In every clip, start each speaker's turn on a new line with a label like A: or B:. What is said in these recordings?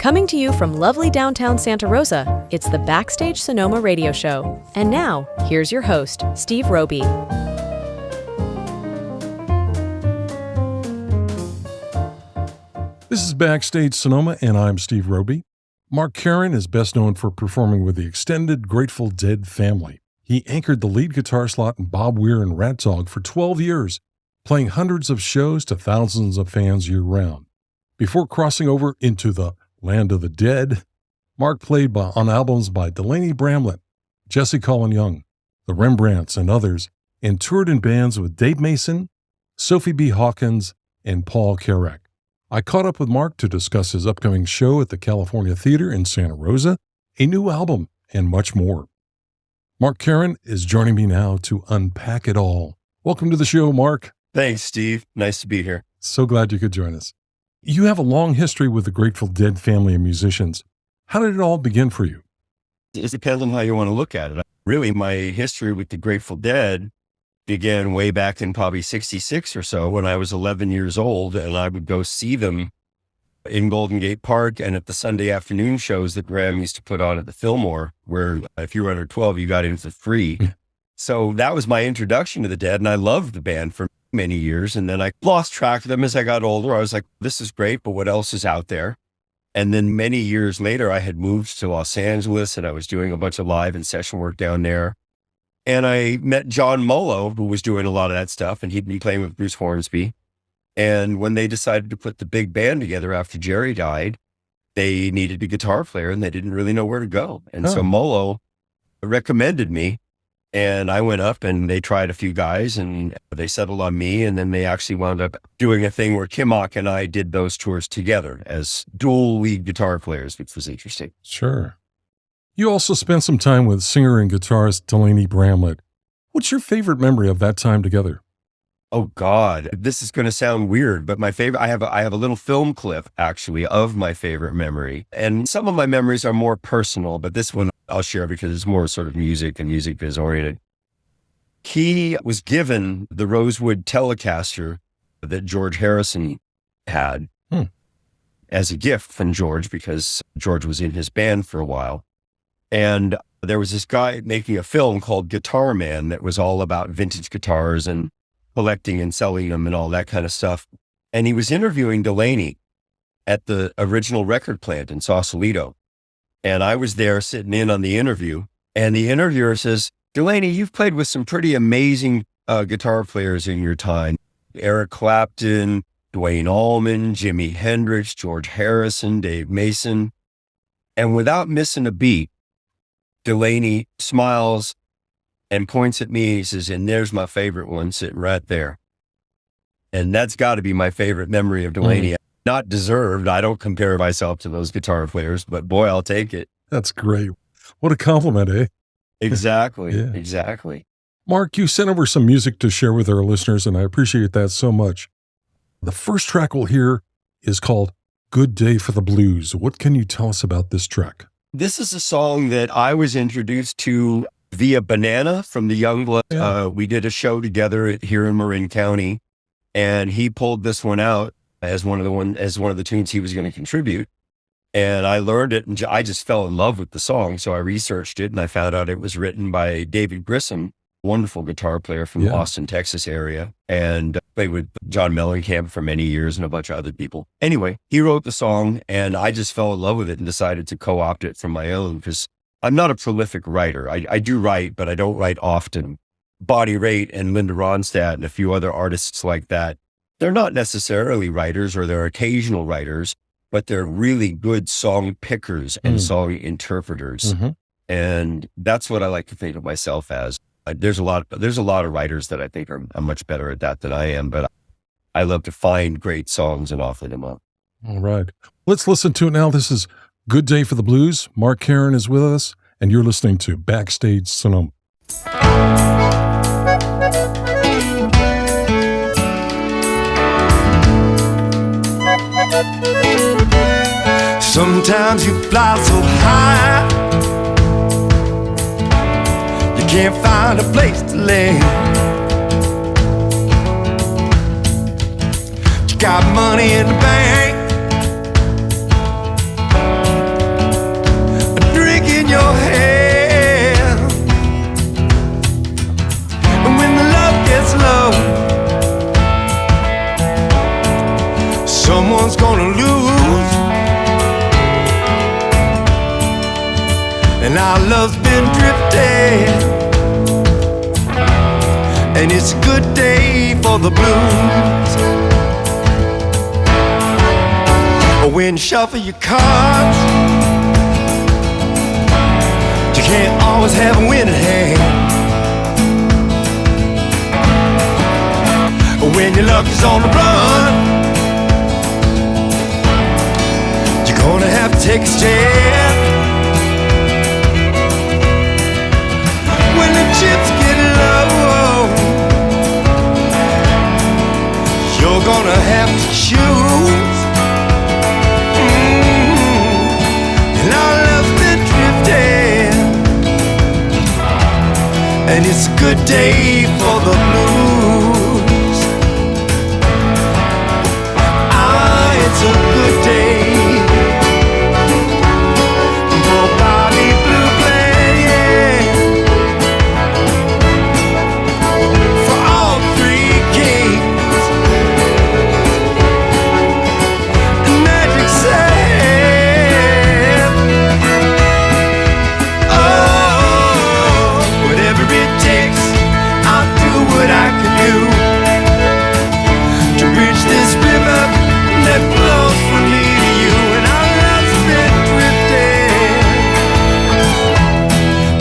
A: Coming to you from lovely downtown Santa Rosa, it's the Backstage Sonoma radio show. And now, here's your host, Steve Roby.
B: This is Backstage Sonoma, and I'm Steve Roby. Mark Karan is best known for performing with the extended Grateful Dead family. He anchored the lead guitar slot in Bob Weir and RatDog for 12 years, playing hundreds of shows to thousands of fans year-round. Before crossing over into the land of the dead, Mark played on albums by Delaney Bramlett, Jesse Colin Young, the Rembrandts, and others, and toured in bands with Dave Mason, Sophie B. Hawkins, and Paul Carrack. I caught up with Mark to discuss his upcoming show at the California Theater in Santa Rosa, a new album, and much more. Mark Karan is joining me now to unpack it all. Welcome to the show, Mark.
C: Thanks, Steve. Nice to be here.
B: So glad you could join us. You have a long history with the Grateful Dead family of musicians. How did it all begin for you?
C: It depends on how you want to look at it. Really, my history with the Grateful Dead began way back in probably 66 or so when I was 11 years old, and I would go see them in Golden Gate Park and at the Sunday afternoon shows that Graham used to put on at the Fillmore, where if you were under 12, you got in for free. So that was my introduction to the Dead, and I loved the band for many years. And then I lost track of them as I got older. I was like, this is great, but what else is out there? And then many years later, I had moved to Los Angeles and I was doing a bunch of live and session work down there. And I met John Mullo, who was doing a lot of that stuff, and he'd be playing with Bruce Hornsby. And when they decided to put the big band together after Jerry died, they needed a guitar player and they didn't really know where to go. And so Mullo recommended me. And I went up and they tried a few guys and they settled on me. And then they actually wound up doing a thing where Kimmock and I did those tours together as dual lead guitar players, which was interesting.
B: Sure. You also spent some time with singer and guitarist Delaney Bramlett. What's your favorite memory of that time together?
C: Oh God, this is going to sound weird, but my favorite, I have a little film clip actually of my favorite memory. And some of my memories are more personal, but this one I'll share because it's more sort of music and music biz oriented. He was given the Rosewood Telecaster that George Harrison had as a gift from George because George was in his band for a while. And there was this guy making a film called Guitar Man that was all about vintage guitars and collecting and selling them and all that kind of stuff. And he was interviewing Delaney at the original record plant in Sausalito. And I was there sitting in on the interview. And the interviewer says, Delaney, you've played with some pretty amazing guitar players in your time. Eric Clapton, Duane Allman, Jimi Hendrix, George Harrison, Dave Mason. And without missing a beat, Delaney smiles and points at me. He says, and there's my favorite one sitting right there. And that's got to be my favorite memory of Delaney. Not deserved. I don't compare myself to those guitar players, but boy, I'll take it.
B: That's great. What a compliment, eh?
C: Exactly.
B: Yeah.
C: Exactly.
B: Mark, you sent over some music to share with our listeners, and I appreciate that so much. The first track we'll hear is called Good Day for the Blues. What can you tell us about this track?
C: This is a song that I was introduced to via Banana from the Youngbloods.
B: Yeah.
C: We did a show together here in Marin County, and he pulled this one out as one of the tunes he was going to contribute. And I learned it and I just fell in love with the song. So I researched it and I found out it was written by David Grissom, wonderful guitar player from the Austin, Texas area, and played with John Mellencamp for many years and a bunch of other people. Anyway, he wrote the song and I just fell in love with it and decided to co-opt it from my own because I'm not a prolific writer. I do write, but I don't write often. Bonnie Raitt and Linda Ronstadt and a few other artists like that, they're not necessarily writers or they're occasional writers, but they're really good song pickers and song interpreters. And that's what I like to think of myself as. There's a lot of writers that I think are much better at that than I am, but I love to find great songs and offer them up.
B: All right. Let's listen to it now. This is Good Day for the Blues. Mark Karan is with us, and you're listening to Backstage Sonoma.
D: Sometimes you fly so high, you can't find a place to land. You got money in the bank, someone's gonna lose, and our love's been drifting, and it's a good day for the blues. When you shuffle your cards, you can't always have a winning hand. When your luck is on the run, you're gonna have to take a stand. When the chips get low, you're gonna have to choose. And our love's been drifting, and it's a good day for the blues. It's a good day for Bobby Blue playing, for all three kings. And magic said, oh, whatever it takes, I'll do what I can do to bridge this river that flows from me to you. And our love's been drifting,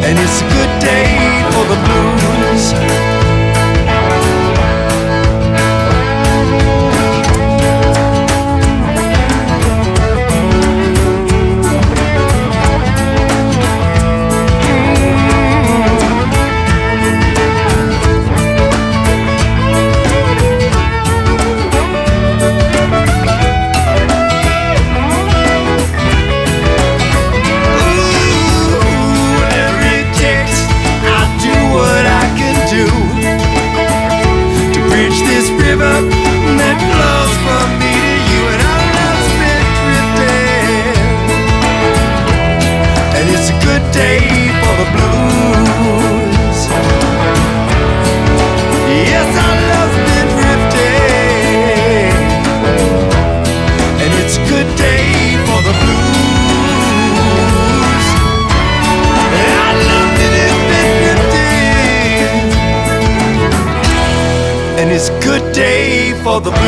D: and it's a good day for the blues. That flows from me to you, and our love's been drifting, and it's a good day for the blues. Yes, our love's been drifting, and it's a good day for the blues. And our love has been drifting, and it's a good day for the blues.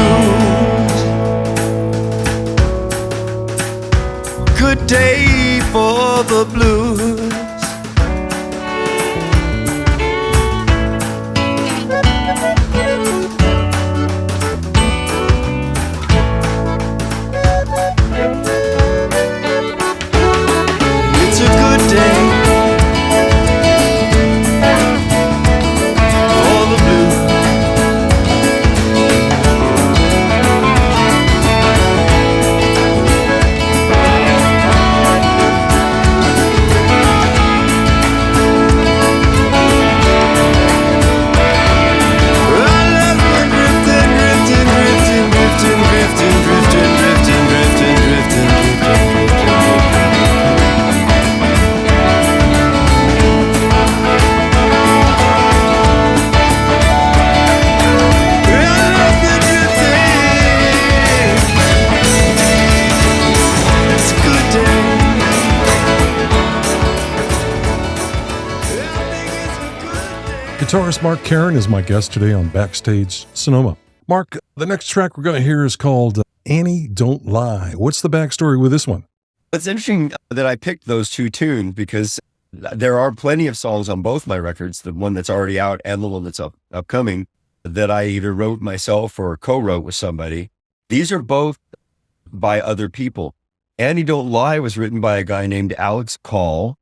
D: Good day for the blues. It's a good day for the blues.
B: Guitarist Mark Karan is my guest today on Backstage Sonoma. Mark, the next track we're going to hear is called Annie Don't Lie. What's the backstory with this one?
C: It's interesting that I picked those two tunes because there are plenty of songs on both my records, the one that's already out and the one that's upcoming, that I either wrote myself or co-wrote with somebody. These are both by other people. Annie Don't Lie was written by a guy named Alex Call,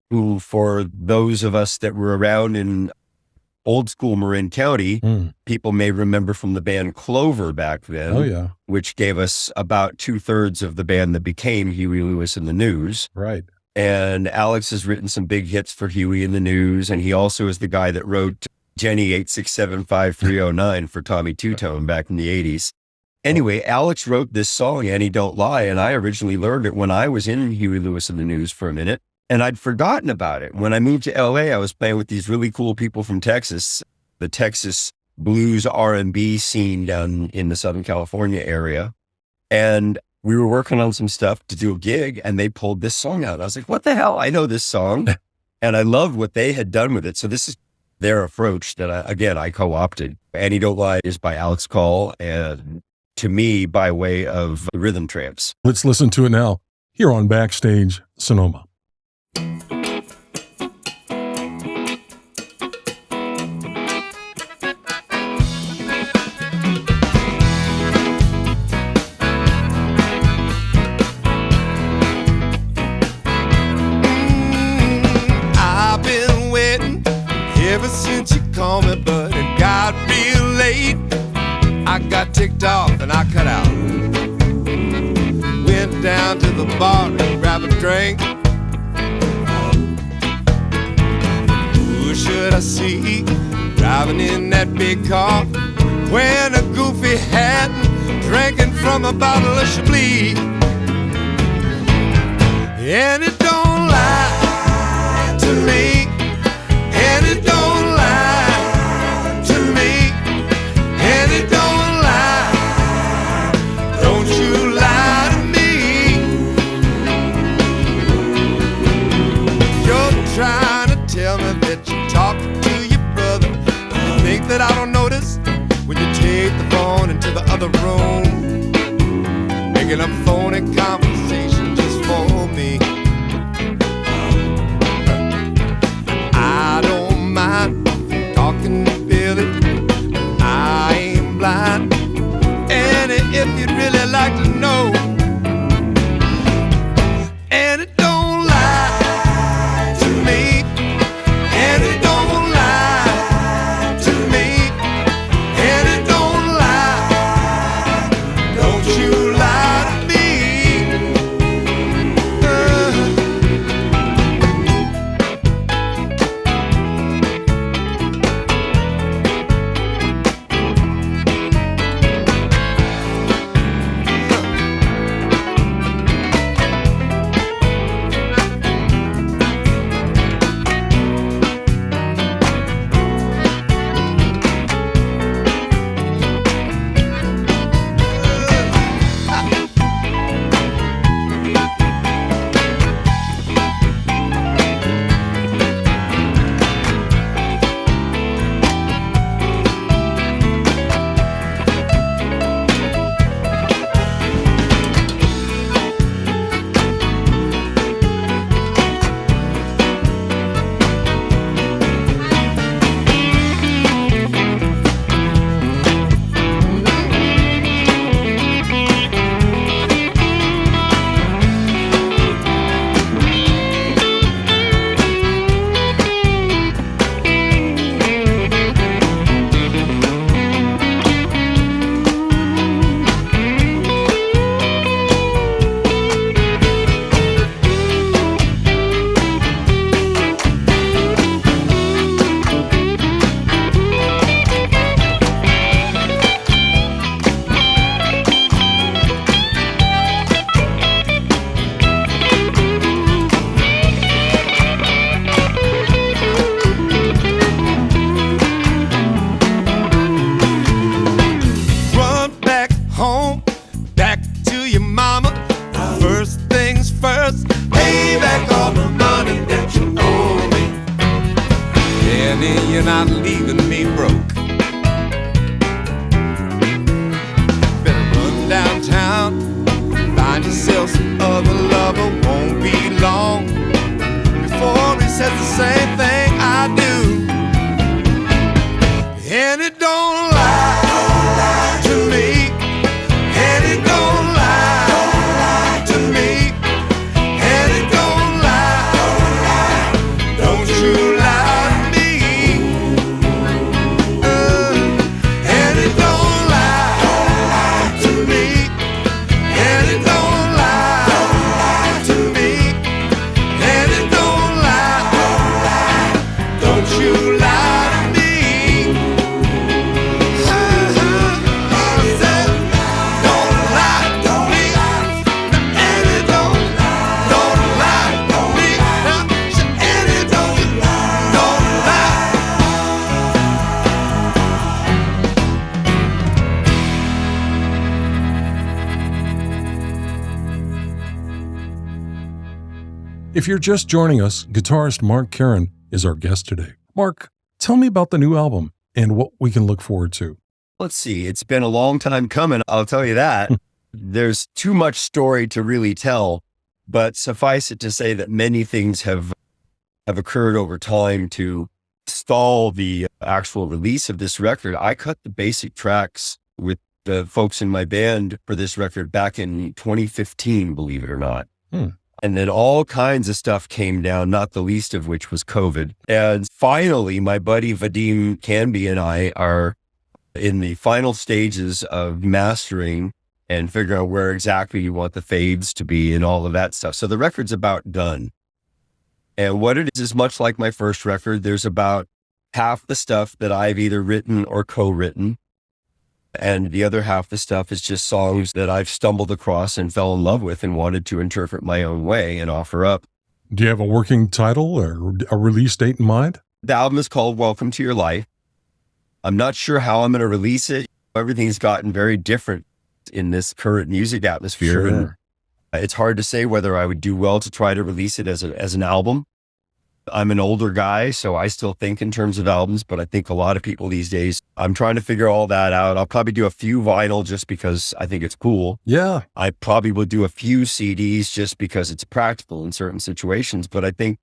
C: who, for those of us that were around in old school Marin County, people may remember from the band Clover back then.
B: Oh, yeah.
C: Which gave us about 2/3 of the band that became Huey Lewis and the News.
B: Right.
C: And Alex has written some big hits for Huey and the News, and he also is the guy that wrote Jenny 8675309 for Tommy Two-Tone back in the 80s. Anyway, Alex wrote this song, Annie Don't Lie, and I originally learned it when I was in Huey Lewis and the News for a minute. And I'd forgotten about it. When I moved to LA, I was playing with these really cool people from Texas, the Texas blues R&B scene down in the Southern California area. And we were working on some stuff to do a gig, and they pulled this song out. I was like, what the hell? I know this song. And I loved what they had done with it. So this is their approach that I co-opted. Annie Don't Lie is by Alex Call, and to me, by way of the Rhythm Tramps.
B: Let's listen to it now, here on Backstage Sonoma.
D: I've been waiting ever since you called me, but it got real late. I got ticked off and I cut out. Went down to the bar and grabbed a drink. Who should I see driving in that big car, wearing a goofy hat, drinking from a bottle of Chablis? And it don't lie to me, and it don't lie to me, and it don't lie, don't you lie to me. You're trying to tell me that you're talking to your brother. You think that I don't notice when you take the phone into the other room, making up phony conversation just for me. I don't mind talking to Billy, I ain't blind. And if you'd really like to know, and it don't lie to me, and it don't lie to me, and it don't lie, don't you lie to me. You're not leaving me broke. Better run downtown, find yourself some other lover. Won't be long before he says the same thing I do. And it don't lie to me, and it don't lie to me, and it don't lie, don't you lie.
B: If you're just joining us, guitarist Mark Karan is our guest today. Mark, tell me about the new album and what we can look forward to.
C: Let's see. It's been a long time coming. I'll tell you that. There's too much story to really tell, but suffice it to say that many things have occurred over time to stall the actual release of this record. I cut the basic tracks with the folks in my band for this record back in 2015, believe it or not. And then all kinds of stuff came down, not the least of which was COVID. And finally, my buddy Vadim Canby and I are in the final stages of mastering and figuring out where exactly you want the fades to be and all of that stuff. So the record's about done. And what it is much like my first record. There's about half the stuff that I've either written or co-written. And the other half the stuff is just songs that I've stumbled across and fell in love with and wanted to interpret my own way and offer up.
B: Do you have a working title or a release date in mind?
C: The album is called Welcome to Your Life. I'm not sure how I'm going to release it. Everything's gotten very different in this current music atmosphere.
B: Sure.
C: And it's hard to say whether I would do well to try to release it as an album. I'm an older guy, so I still think in terms of albums, but I think a lot of people these days, I'm trying to figure all that out. I'll probably do a few vinyl just because I think it's cool.
B: Yeah.
C: I probably will do a few CDs just because it's practical in certain situations. But I think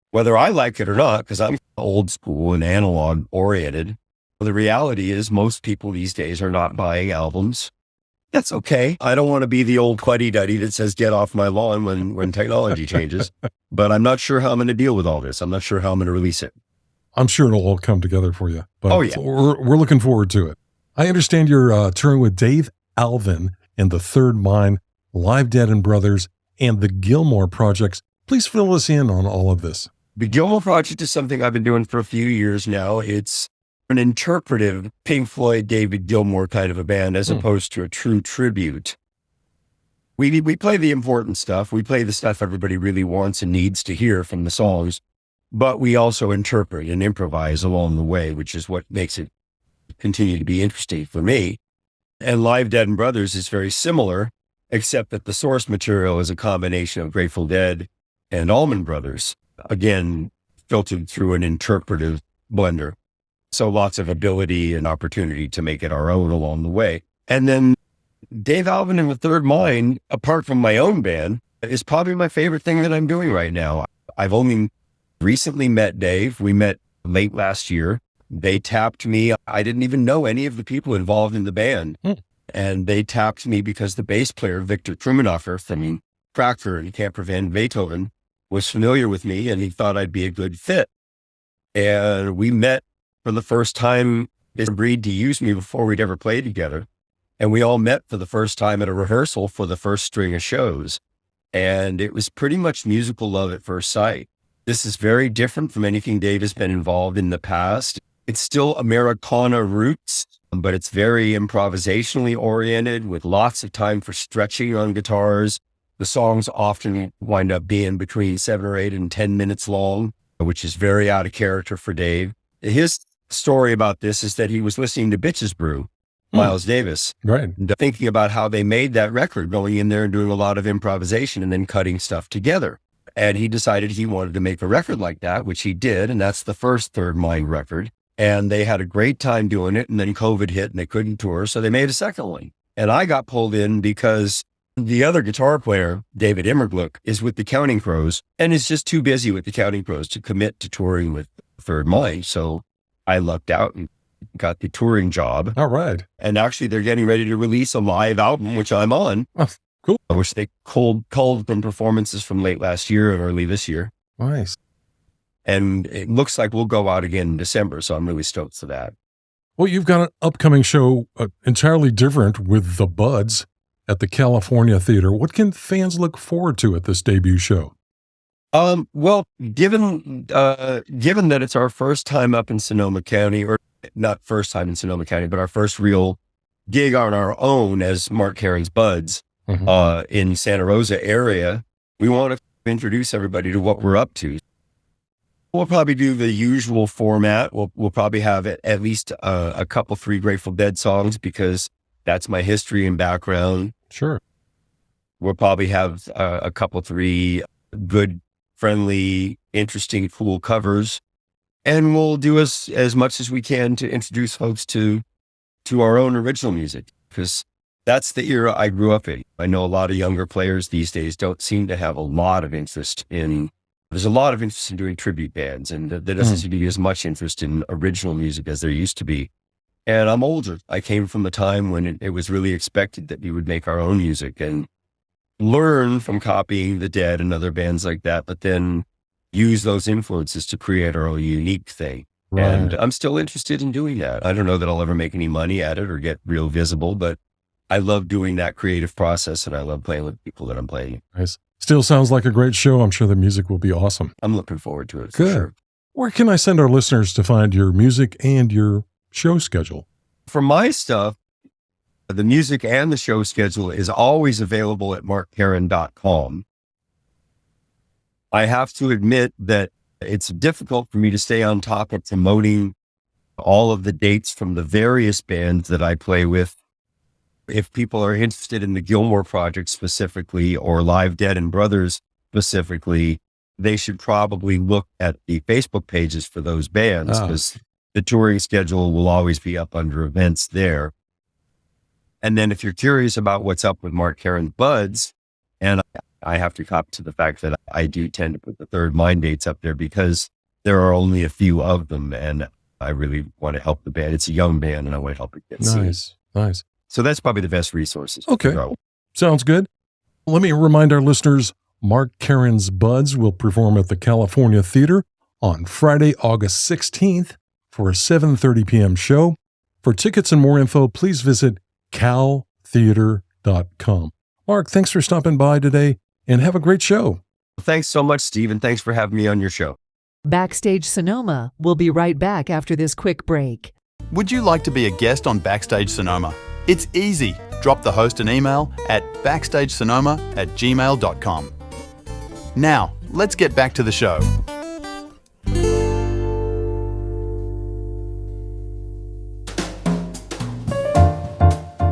C: whether I like it or not, because I'm old school and analog oriented, the reality is most people these days are not buying albums. That's okay. I don't want to be the old fuddy-duddy that says, get off my lawn when technology changes. But I'm not sure how I'm going to deal with all this. I'm not sure how I'm going to release it.
B: I'm sure it'll all come together for you. But
C: oh, yeah.
B: We're looking forward to it. I understand you're touring with Dave Alvin and the Third Mind, Live Dead and Brothers, and the Gilmore Projects. Please fill us in on all of this.
C: The Gilmore Project is something I've been doing for a few years now. It's an interpretive Pink Floyd, David Gilmour kind of a band, as opposed to a true tribute. We play the important stuff. We play the stuff everybody really wants and needs to hear from the songs, but we also interpret and improvise along the way, which is what makes it continue to be interesting for me. And Live Dead and Brothers is very similar, except that the source material is a combination of Grateful Dead and Allman Brothers, again, filtered through an interpretive blender. So lots of ability and opportunity to make it our own along the way. And then Dave Alvin and the Third Mind, apart from my own band, is probably my favorite thing that I'm doing right now. I've only recently met Dave. We met late last year. They tapped me. I didn't even know any of the people involved in the band. And they tapped me because the bass player, Victor Krummenhofer from Cracker and Camper Van Beethoven, was familiar with me and he thought I'd be a good fit. And we met for the first time. They agreed to use me before we'd ever played together. And we all met for the first time at a rehearsal for the first string of shows. And it was pretty much musical love at first sight. This is very different from anything Dave has been involved in the past. It's still Americana roots, but it's very improvisationally oriented with lots of time for stretching on guitars. The songs often wind up being between 7 or 8 and 10 minutes long, which is very out of character for Dave. His story about this is that he was listening to Bitches Brew, Miles Davis,
B: right,
C: thinking about how they made that record, going in there and doing a lot of improvisation and then cutting stuff together. And he decided he wanted to make a record like that, which he did. And that's the first Third Mind record. And they had a great time doing it. And then COVID hit and they couldn't tour. So they made a second one. And I got pulled in because the other guitar player, David Immergluck, is with the Counting Crows and is just too busy with the Counting Crows to commit to touring with Third Mind. So I lucked out and got the touring job.
B: All right.
C: And actually they're getting ready to release a live album, which I'm on.
B: Oh, cool.
C: Which they culled from performances from late last year and early this year.
B: Nice.
C: And it looks like we'll go out again in December. So I'm really stoked for that.
B: Well, you've got an upcoming show entirely different with the Buds at the California Theater. What can fans look forward to at this debut show?
C: Well, given that it's our first time up in Sonoma County, or not first time in Sonoma County, but our first real gig on our own as Mark Karan's Buds, in Santa Rosa area, we want to introduce everybody to what we're up to. We'll probably do the usual format. We'll probably have at least a couple, 3 Grateful Dead songs because that's my history and background.
B: Sure.
C: We'll probably have a couple, 3 good friendly, interesting, cool covers. And we'll do as much as we can to introduce folks to our own original music, because that's the era I grew up in. I know a lot of younger players these days don't seem to have a lot of interest in, there's a lot of interest in doing tribute bands, and there doesn't seem to be as much interest in original music as there used to be. And I'm older. I came from a time when it was really expected that we would make our own music and learn from copying the Dead and other bands like that, but then use those influences to create our own unique thing.
B: Right.
C: And I'm still interested in doing that. I don't know that I'll ever make any money at it or get real visible, but I love doing that creative process, and I love playing with people that I'm playing.
B: Nice. Still sounds like a great show. I'm sure the music will be awesome.
C: I'm looking forward to it.
B: Good.
C: For sure.
B: Where can I send our listeners to find your music and your show schedule?
C: For my stuff, the music and the show schedule is always available at markkaran.com. I have to admit that it's difficult for me to stay on top of promoting all of the dates from the various bands that I play with. If people are interested in the Gilmore Project specifically, or Live Dead and Brothers specifically, they should probably look at the Facebook pages for those bands, because the touring schedule will always be up under events there. And then if you're curious about what's up with Mark Karan's Buds, and I have to cop to the fact that I do tend to put the Third Mind dates up there because there are only a few of them, and I really want to help the band. It's a young band, and I want to help it get seen.
B: Nice.
C: So that's probably the best resources.
B: Okay. Sounds good. Let me remind our listeners, Mark Karan's Buds will perform at the California Theater on Friday, August 16th for a 7:30 p.m. show. For tickets and more info, please visit caltheater.com. Mark, thanks for stopping by today, and have a great show.
C: Thanks so much, Steve, and thanks for having me on your show.
E: Backstage Sonoma will be right back after this quick break.
F: Would you like to be a guest on Backstage Sonoma? It's easy. Drop the host an email at backstagesonoma@gmail.com. Now, let's get back to the show.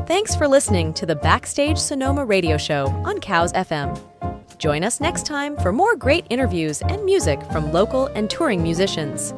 A: Thanks for listening to the Backstage Sonoma radio show on Cows FM. Join us next time for more great interviews and music from local and touring musicians.